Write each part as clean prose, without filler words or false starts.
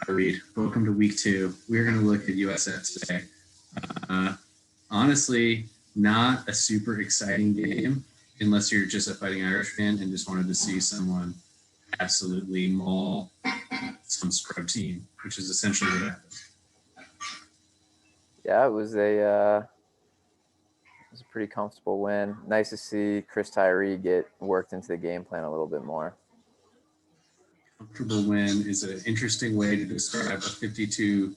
Reed, welcome to week 2. We're going to look at USF today. Honestly, not a super exciting game unless you're just a Fighting Irish fan and just wanted to see someone absolutely maul some scrub team, which is essentially what happened. Yeah, it was a pretty comfortable win. Nice to see Chris Tyree get worked into the game plan a little bit more. Comfortable win is an interesting way to describe a 52-0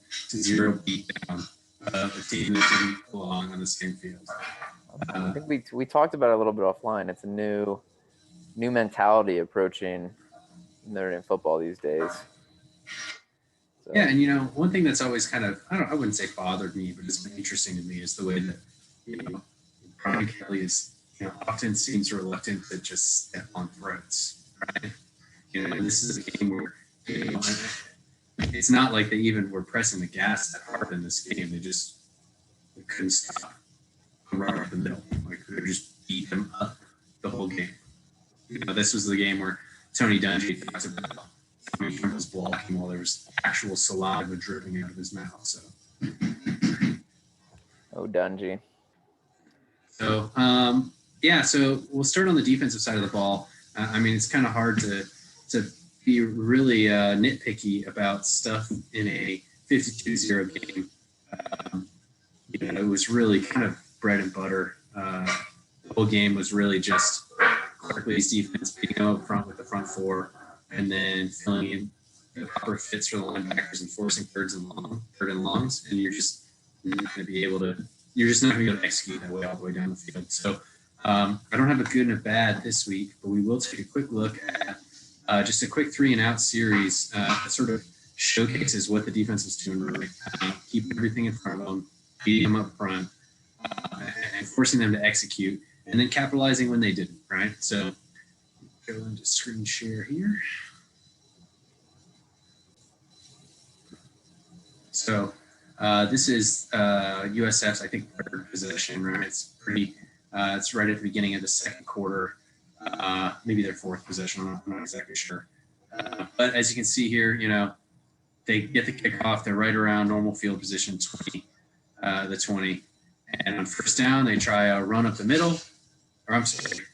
beatdown of a team that didn't belong on the same field. I think we talked about it a little bit offline. It's a new mentality approaching Notre Dame football these days. So. Yeah, and one thing that's always kind of I wouldn't say bothered me, but it's been interesting to me is the way that Brian Kelly is often seems reluctant to just step on throats, right? This is a game where it's not like they even were pressing the gas that hard in this game. They couldn't stop right up the middle. Like they just beat them up the whole game. This was the game where Tony Dungy talks about Tommy was blocking while there was actual saliva dripping out of his mouth. So, oh, Dungy. So, so we'll start on the defensive side of the ball. It's kind of hard to be really nitpicky about stuff in a 52-0 game. It was really kind of bread and butter. The whole game was really just Barkley's defense being up front with the front four and then filling in the proper fits for the linebackers and forcing third and longs, and you're just not going to be able to execute that way all the way down the field. So I don't have a good and a bad this week, but we will take a quick look at just a quick 3-and-out series that sort of showcases what the defense was doing right. Keeping everything in front of them, beating them up front, and forcing them to execute, and then capitalizing when they didn't, right? So go into screen share here. So this is USF's, I think, third possession, right? It's pretty. It's right at the beginning of the second quarter. Maybe their fourth possession. I'm not exactly sure. But as you can see here, they get the kickoff. They're right around normal field position 20, the 20. And on first down, they try a run up the middle. Or I'm sorry,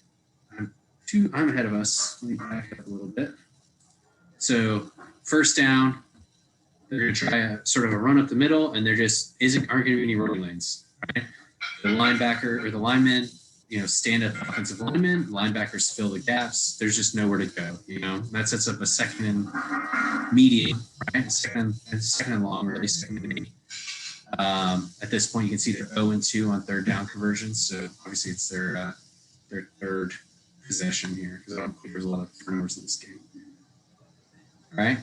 I'm ahead of us. Let me back up a little bit. So first down, they're going to try a sort of a run up the middle, and there just aren't going to be any running lanes. Right? The linebacker or the linemen, stand up offensive linemen, linebackers fill the gaps. There's just nowhere to go. That sets up a second and medium, right? Second and long, or at least second and 8. At this point, you can see they're 0-2 on third down conversions. So obviously, it's their third possession here because I don't think there's a lot of turnovers in this game. All right,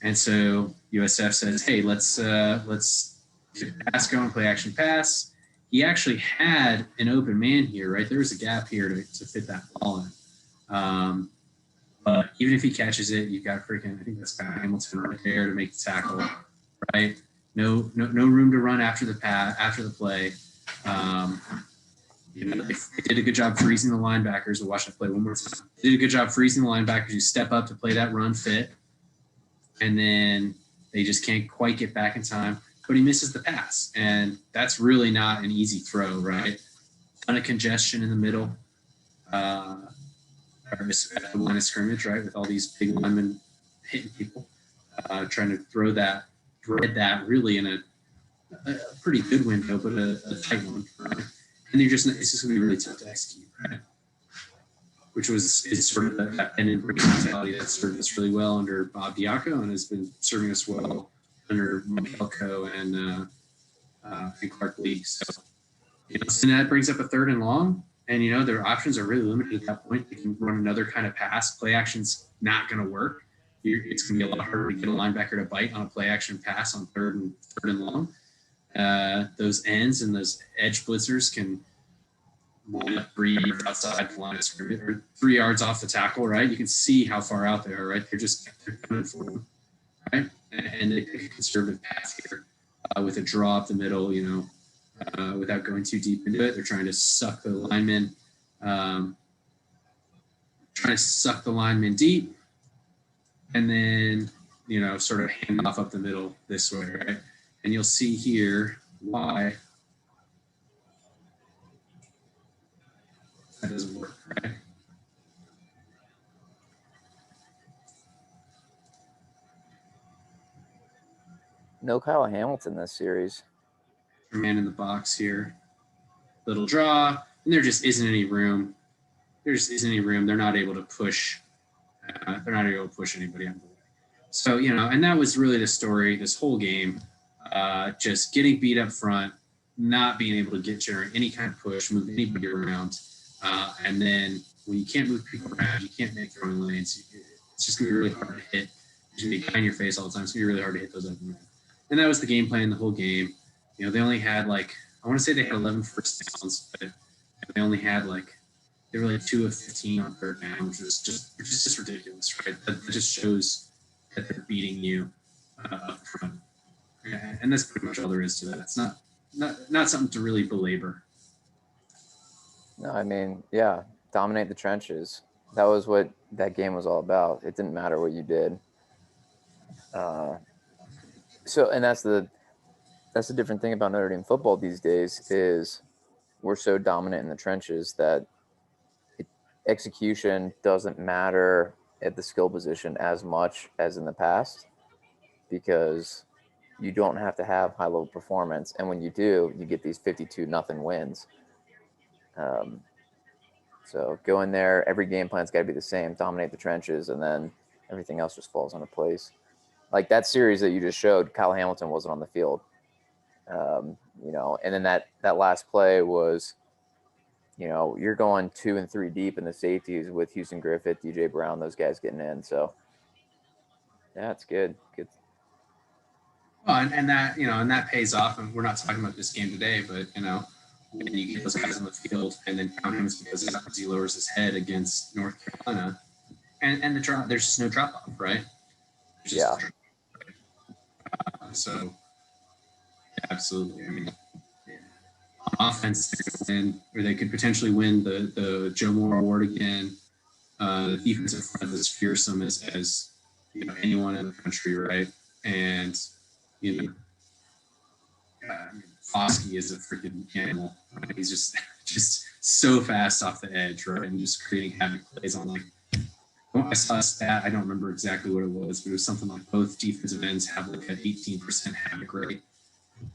and so USF says, "Hey, let's get a pass going, play action pass." He actually had an open man here, right? There was a gap here to fit that ball in. But even if he catches it, you've got I think that's Pat Hamilton right there to make the tackle, right? No room to run after the play. They did a good job freezing the linebackers. We'll watch that play one more time. They did a good job freezing the linebackers. You step up to play that run fit, and then they just can't quite get back in time. But he misses the pass, and that's really not an easy throw, right? Ton of congestion in the middle, or at the line of scrimmage, right, with all these big linemen hitting people, trying to thread that really in a pretty good window, but a tight one, right? And it's just going to be really tough to execute, right? Which is sort of that bend and break mentality that served us really well under Bob Diaco and has been serving us well under Elko and Clark Lee. So, and that brings up a third and long, and their options are really limited at that point. They can run another kind of pass. Play action's not going to work. It's going to be a lot harder to get a linebacker to bite on a play action pass on third and long. Those ends and those edge blitzers can line up 3 yards outside the line of scrimmage or 3 yards off the tackle, right? You can see how far out they are, right? They're coming for them, right? And they pick a conservative path here with a draw up the middle, without going too deep into it. They're trying to suck the linemen, deep. And then sort of hand off up the middle this way, right? And you'll see here why that doesn't work, right? No Kyle Hamilton this series. Man in the box here. Little draw, and there just isn't any room. There just isn't any room. They're not able to push. They're not able to push anybody on the way. So, and that was really the story this whole game. Just getting beat up front, not being able to generate any kind of push, move anybody around. And then when you can't move people around, you can't make throwing lanes. It's just going to be really hard to hit. It's going to be in your face all the time. It's going to be really hard to hit those open men. And that was the game plan the whole game. They only had I want to say they had 11 first downs, but they only had they were 2 of 15 on third down, which is just ridiculous, right? That just shows that they're beating you up front. And that's pretty much all there is to that. It's not something to really belabor. No, I mean, yeah, dominate the trenches. That was what that game was all about. It didn't matter what you did. And that's the different thing about Notre Dame football these days is we're so dominant in the trenches that execution doesn't matter at the skill position as much as in the past because you don't have to have high level performance, and when you do, you get these 52-0 wins. So go in there, every game plan's got to be the same, dominate the trenches, and then everything else just falls into place. Like that series that you just showed, Kyle Hamilton wasn't on the field. And then that last play was, you're going 2 and 3 deep in the safeties with Houston Griffith, DJ Brown, those guys getting in. So yeah, it's good. Good. Well, and that, and that pays off. And we're not talking about this game today, but, when you get those guys on the field and then count him because he lowers his head against North Carolina and the drop, there's just no drop off, right? Yeah. So absolutely. I mean, on offense, they could win, or they could potentially win the Joe Moore Award again. The defensive front is fearsome as anyone in the country, right? And Foskey is a freaking animal. Right? He's just so fast off the edge, right? And just creating havoc plays on I saw a stat, I don't remember exactly what it was, but it was something like both defensive ends have an 18% havoc rate,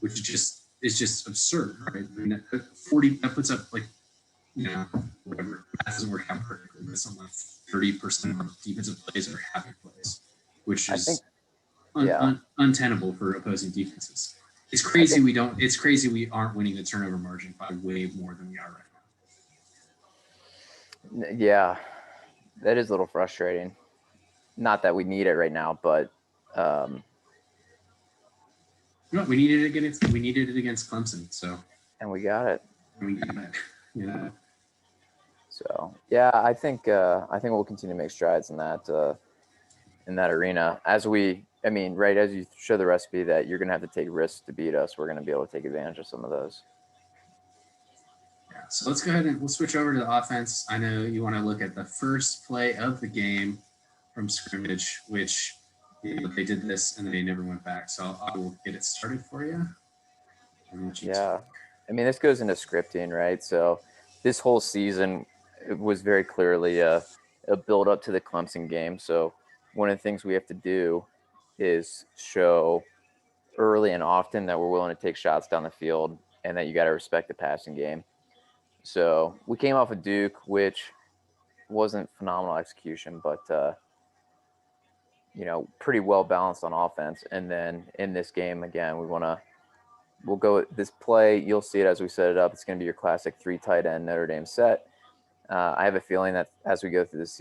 which is just absurd, right? I mean, 40 that puts up whatever, that doesn't work out perfectly, but something like 30% of defensive plays are havoc plays, which is untenable for opposing defenses. It's crazy we aren't winning the turnover margin by way more than we are right now. Yeah, that is a little frustrating. Not that we need it right now, but we needed it against Clemson, so and we got it. So yeah, I think we'll continue to make strides in that arena as you show the recipe that you're gonna have to take risks to beat us. We're gonna be able to take advantage of some of those. Yeah, so let's go ahead and we'll switch over to the offense. I know you want to look at the first play of the game from scrimmage, which they did this and they never went back. So I will get it started for you. Yeah, I mean, this goes into scripting, right? So this whole season was very clearly a build up to the Clemson game. So one of the things we have to do is show early and often that we're willing to take shots down the field and that you got to respect the passing game. So we came off of Duke, which wasn't phenomenal execution, but pretty well balanced on offense. And then in this game again, we'll go this play. You'll see it as we set it up. It's going to be your classic 3 tight end Notre Dame set. I have a feeling that as we go through this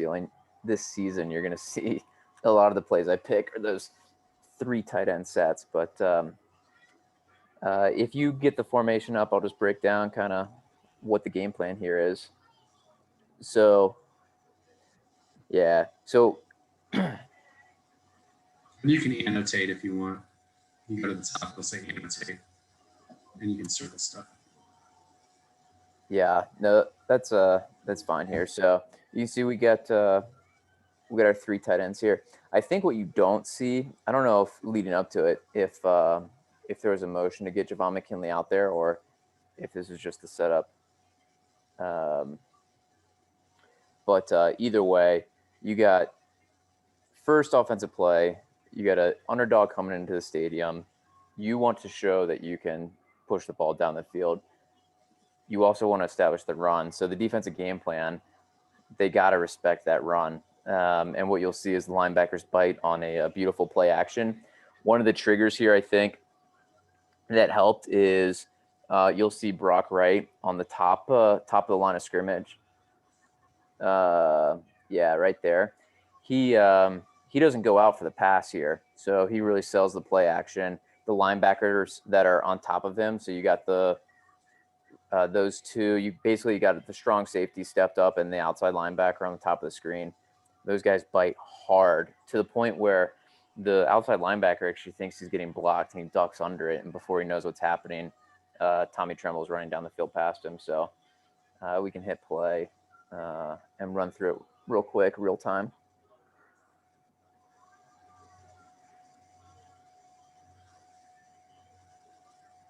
season, you're going to see a lot of the plays I pick are those 3 tight end sets. But if you get the formation up, I'll just break down kind of what the game plan here is. So, yeah. So you can annotate if you want. You go to the top, it'll say annotate, and you can circle stuff. Yeah, no, that's fine here. So you see we get we got our 3 tight ends here. I think what you don't see, I don't know if leading up to it, if there was a motion to get Javon McKinley out there or if this is just the setup. But either way, you got first offensive play. You got an underdog coming into the stadium. You want to show that you can push the ball down the field. You also want to establish the run. So the defensive game plan, they got to respect that run. And what you'll see is the linebackers bite on a beautiful play action. One of the triggers here, I think, that helped is you'll see Brock Wright on the top of the line of scrimmage. Yeah, right there. He doesn't go out for the pass here, so he really sells the play action. The linebackers that are on top of him, so you got those two. You basically got the strong safety stepped up and the outside linebacker on the top of the screen. Those guys bite hard to the point where the outside linebacker actually thinks he's getting blocked and he ducks under it, and before he knows what's happening, Tommy Tremble's running down the field past him. So we can hit play and run through it real quick, real time.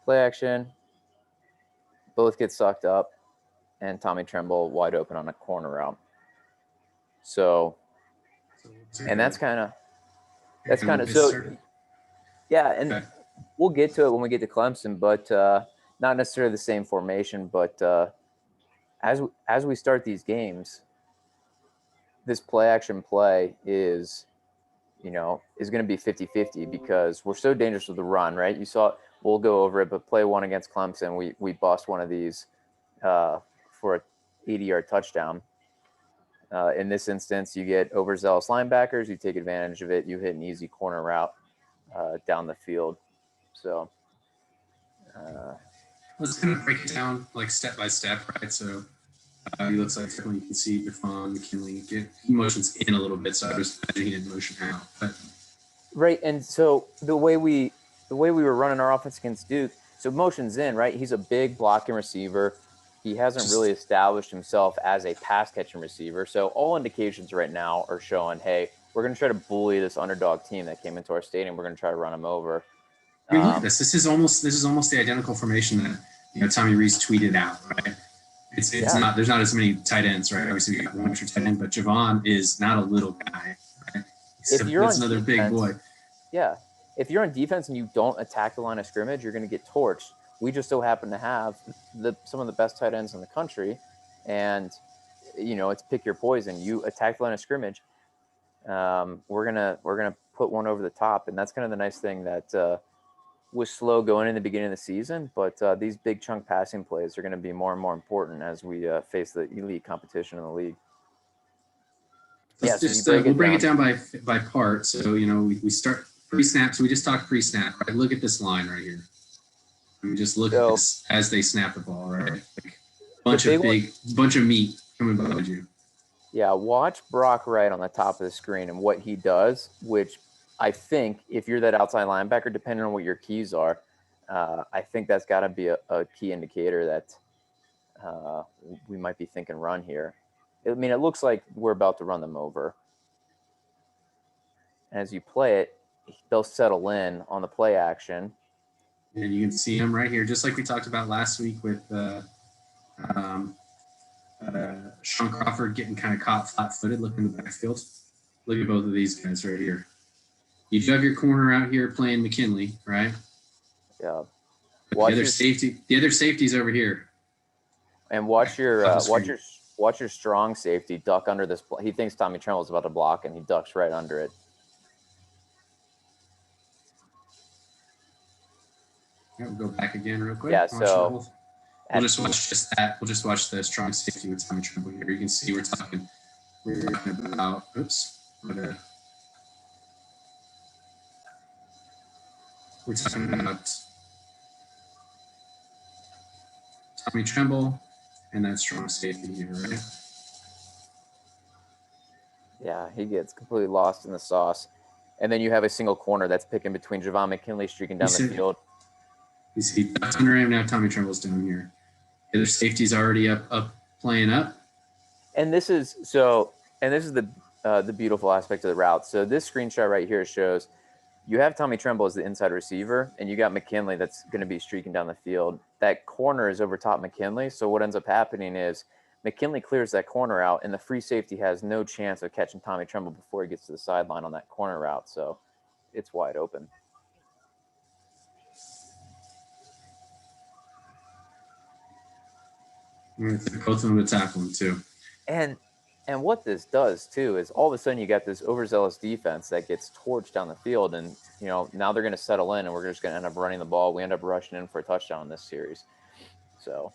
Play action. Both get sucked up, and Tommy Tremble wide open on a corner route. So, and that's kind of so. Yeah, and okay. We'll get to it when we get to Clemson, but not necessarily the same formation. But as we start these games, this play action play is going to be 50-50 because we're so dangerous with the run, right? You saw, we'll go over it, but play 1 against Clemson, we bust one of these for a 80-yard touchdown. In this instance, you get overzealous linebackers, you take advantage of it, you hit an easy corner route down the field. So let's kind of break it down like step by step, right? So he looks like you can see Javon McKinley he motions in a little bit, so I just imagine he didn't motion out. But right, and so the way we were running our offense against Duke, so motion's in, right? He's a big blocking receiver. He hasn't really established himself as a pass catching receiver. So all indications right now are showing, hey, we're going to try to bully this underdog team that came into our stadium. We're going to try to run them over. I mean, look at this. This is almost the identical formation that Tommy Rees tweeted out, right? It's not. There's not as many tight ends, right? Obviously, we got one extra tight end, but Javon is not a little guy, right? If you're on another defense, big boy. Yeah. If you're on defense and you don't attack the line of scrimmage, you're going to get torched. We just so happen to have some of the best tight ends in the country, and it's pick your poison. You attack the line of scrimmage, we're gonna put one over the top, and that's kind of the nice thing that was slow going in the beginning of the season, but these big chunk passing plays are going to be more and more important as we face the elite competition in the league. We'll break it down by part. So we start pre-snap. So we just talked pre-snap. Right? Look at this line right here. We just look at this as they snap the ball, right? Like bunch of meat coming behind you. Yeah, watch Brock Wright on the top of the screen and what he does, which I think if you're that outside linebacker, depending on what your keys are, I think that's got to be a key indicator that we might be thinking run here. I mean, it looks like we're about to run them over. As you play it, they'll settle in on the play action. And you can see him right here, just like we talked about last week with Sean Crawford getting kind of caught flat-footed, looking in the backfield. Look at both of these guys right here. You do have your corner out here playing McKinley, right? Yeah. The other safety's over here. And watch your strong safety duck under this. He thinks Tommy Tremble's about to block, and he ducks right under it. Yeah, we'll go back again real quick. Yeah, so we'll just watch just that. We'll just watch the strong safety with Tommy Tremble here. You can see we're talking about. We're talking about Tommy Tremble and that strong safety here, right? Yeah, he gets completely lost in the sauce. And then you have a single corner that's picking between Javon McKinley streaking down the field. You see under him now. Tommy Tremble's down here. The other safety's already up playing up. And this is the the beautiful aspect of the route. So this screenshot right here shows you have Tommy Tremble as the inside receiver, and you got McKinley that's going to be streaking down the field. That corner is over top McKinley. So what ends up happening is McKinley clears that corner out, and the free safety has no chance of catching Tommy Tremble before he gets to the sideline on that corner route. So it's wide open. Both of them to tackle him too. And what this does too is all of a sudden you got this overzealous defense that gets torched down the field, and now they're going to settle in, and we're just going to end up running the ball. We end up rushing in for a touchdown in this series. So,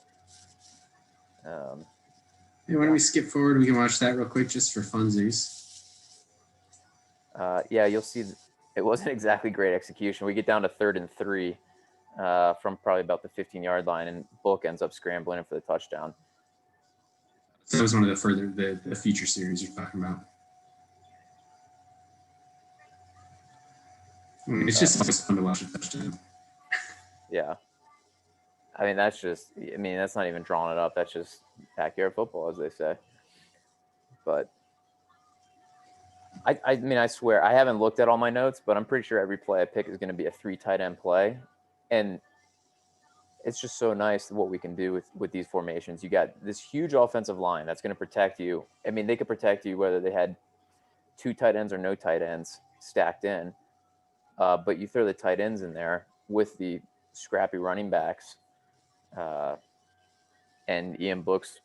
hey, why don't we skip forward? We can watch that real quick just for funsies. Yeah, you'll see it wasn't exactly great execution. We get down to 3rd and 3 from probably about the 15-yard line, and Book ends up scrambling in for the touchdown. So that was one of the future series you're talking about. I mean, it's just always fun to watch a touchdown. Yeah. I mean, that's not even drawing it up. That's just backyard football, as they say. But I mean, I swear, I haven't looked at all my notes, but I'm pretty sure every play I pick is going to be a 3 tight end play. And it's just so nice what we can do with these formations. You got this huge offensive line that's going to protect you. I mean, they could protect you whether they had 2 tight ends or no tight ends stacked in. But you throw the tight ends in there with the scrappy running backs, and Ian Book's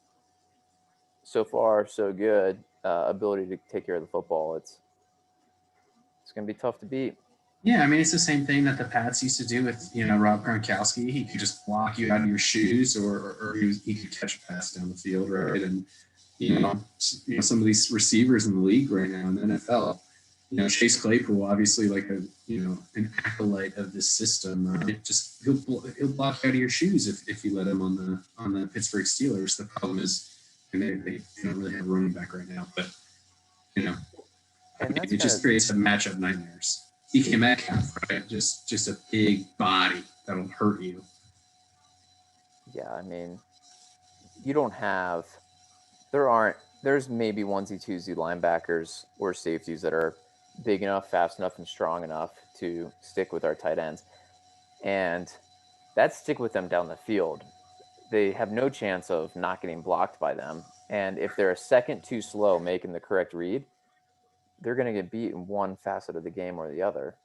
so far so good ability to take care of the football. It's going to be tough to beat. Yeah, I mean, it's the same thing that the Pats used to do with, Rob Gronkowski. He could just block you out of your shoes, or he could catch a pass down the field, right? And, some of these receivers in the league right now in the NFL, Chase Claypool, obviously like an acolyte of this system. He'll block out of your shoes if you let him on the Pittsburgh Steelers. The problem is, they don't really have a running back right now, but, it just creates matchup nightmares. DK Metcalf, right? Just a big body that'll hurt you. Yeah, I mean, you don't have. There's maybe onesie twosie linebackers or safeties that are big enough, fast enough, and strong enough to stick with our tight ends, and that stick with them down the field. They have no chance of not getting blocked by them, and if they're a second too slow making the correct read, they're going to get beat in one facet of the game or the other.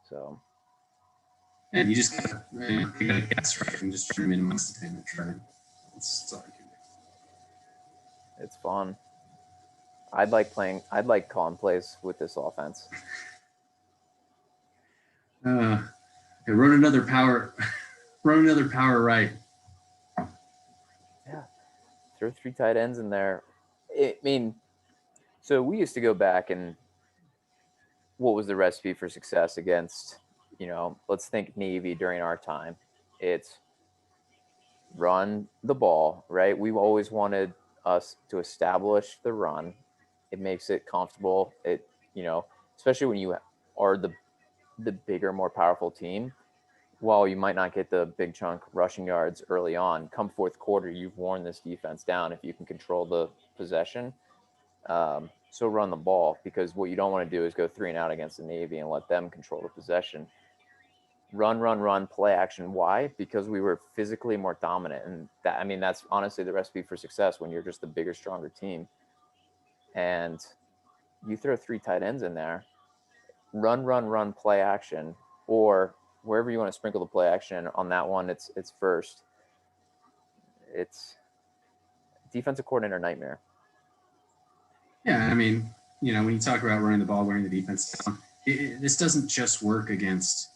So, and you just gotta guess right and just try to minimize the damage, right? That's all you can do. It's fun. I'd like calling plays with this offense. Run another power right. Yeah, throw 3 tight ends in there. So we used to go back and what was the recipe for success against, let's think Navy during our time. It's run the ball, right? We've always wanted us to establish the run. It makes it comfortable. Especially when you are the bigger, more powerful team, while you might not get the big chunk rushing yards early on, come 4th quarter, you've worn this defense down if you can control the possession. So run the ball, because what you don't want to do is go 3 and out against the Navy and let them control the possession. Run, play action. Why? Because we were physically more dominant. And that's honestly the recipe for success when you're just the bigger, stronger team. And you throw 3 tight ends in there, run, play action, or wherever you want to sprinkle the play action on that one, it's first. It's defensive coordinator nightmare. Yeah, I mean, when you talk about running the ball, wearing the defense down, this doesn't just work against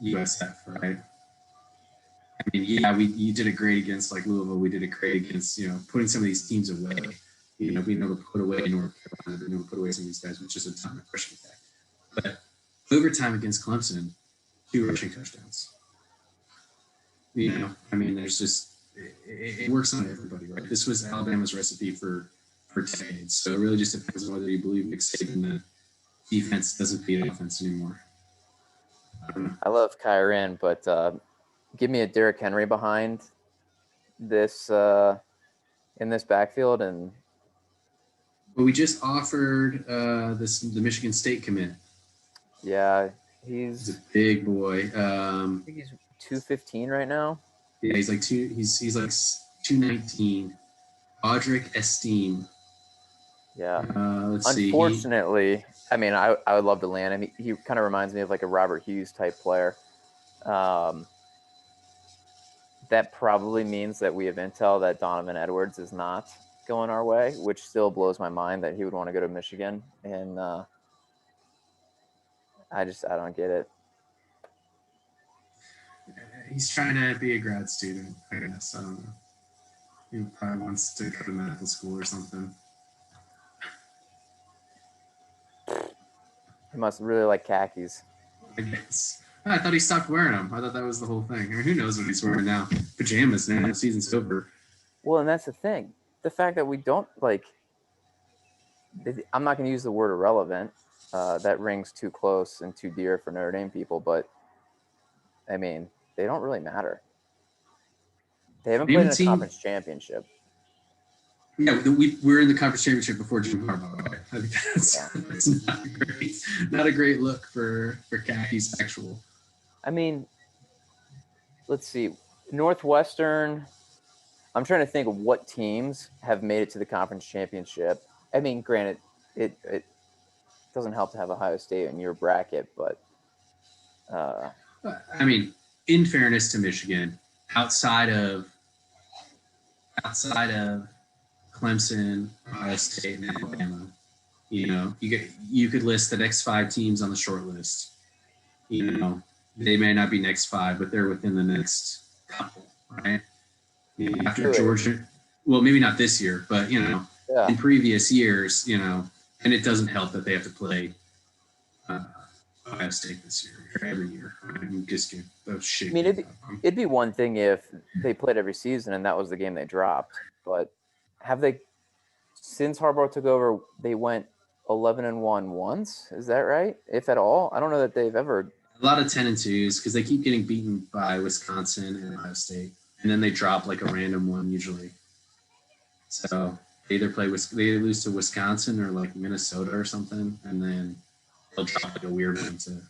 USF, right? I mean, yeah, you did it great against like Louisville. We did it great against, putting some of these teams away. Being able to put away North Carolina, being able to put away some of these guys with just a ton of rushing attack. But overtime against Clemson, 2 rushing touchdowns. There's just it works on everybody, right? This was Alabama's recipe for decades. So it really just depends on whether you believe Nick Saban that defense doesn't beat offense anymore. I love Kyren, but give me a Derrick Henry behind this in this backfield, and But we just offered the Michigan State commit. Yeah, He's a he's big boy. I think he's 215 right now. Yeah, he's like 219. Audric Esteem. Yeah. Let's see. Unfortunately, I mean, I would love to land him. He kind of reminds me of like a Robert Hughes type player. That probably means that we have intel that Donovan Edwards is not going our way, which still blows my mind that he would want to go to Michigan. And I don't get it. He's trying to be a grad student, I guess. I don't know. He probably wants to go to medical school or something. He must really like khakis. I guess. I thought he stopped wearing them. I thought that was the whole thing. I mean, who knows what he's wearing now? Pajamas now. The season's over. Well, and that's the thing. The fact that we don't like. I'm not going to use the word irrelevant. That rings too close and too dear for Notre Dame people, but I mean, they don't really matter. They haven't played in a conference championship. Yeah, we're in the conference championship before Jim Harbaugh. I think that's not a great look for khakis actual. I mean, let's see. Northwestern, I'm trying to think of what teams have made it to the conference championship. I mean, granted, it doesn't help to have Ohio State in your bracket, but I mean, in fairness to Michigan, outside of Clemson, Ohio State, and Alabama, you could list the next 5 teams on the short list. They may not be next 5, but they're within the next couple, right? After Georgia, well, maybe not this year, but in previous years, and it doesn't help that they have to play Ohio State this year every year. I'm just kidding. I mean, it'd be one thing if they played every season and that was the game they dropped, but have they, since Harbaugh took over, they went 11-1 once? Is that right? If at all, I don't know that they've ever. A lot of 10-2s because they keep getting beaten by Wisconsin and Ohio State, and then they drop like a random one usually. So they either lose to Wisconsin or like Minnesota or something, and then they'll drop like a weird one to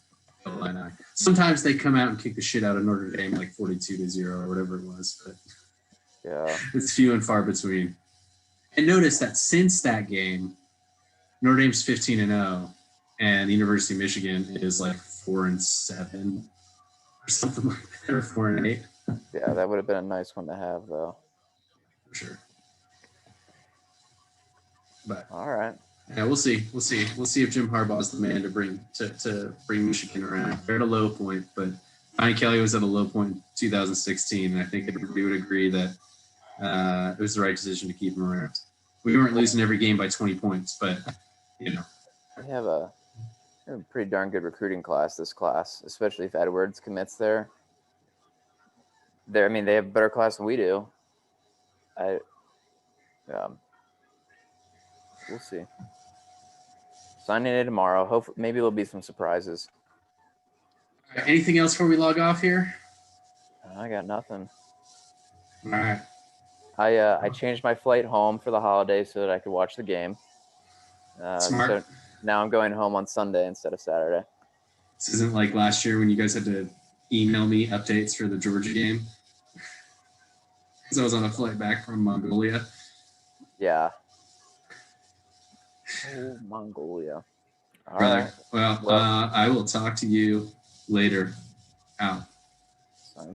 Illinois. Sometimes they come out and kick the shit out of Notre Dame like 42-0 or whatever it was, but yeah, it's few and far between. And notice that since that game, Notre Dame's 15-0, and the University of Michigan is like 4-7 or something like that, or 4-8. Yeah, that would have been a nice one to have, though. For sure. But all right. Yeah, we'll see. We'll see if Jim Harbaugh is the man to bring Michigan around. They're at a low point, but Brian Kelly was at a low point in 2016, and I think everybody would agree that it was the right decision to keep him around. We weren't losing every game by 20 points, but we have a pretty darn good recruiting class. This class, especially if Edwards commits there. I mean, they have a better class than we do. We'll see. Signing day tomorrow. Hopefully, maybe there'll be some surprises. Anything else before we log off here? I got nothing. All right. I changed my flight home for the holiday so that I could watch the game. Smart. So now I'm going home on Sunday instead of Saturday. This isn't like last year when you guys had to email me updates for the Georgia game. Because I was on a flight back from Mongolia. Yeah. Oh, Mongolia. All right. right. Well, I will talk to you later. Out.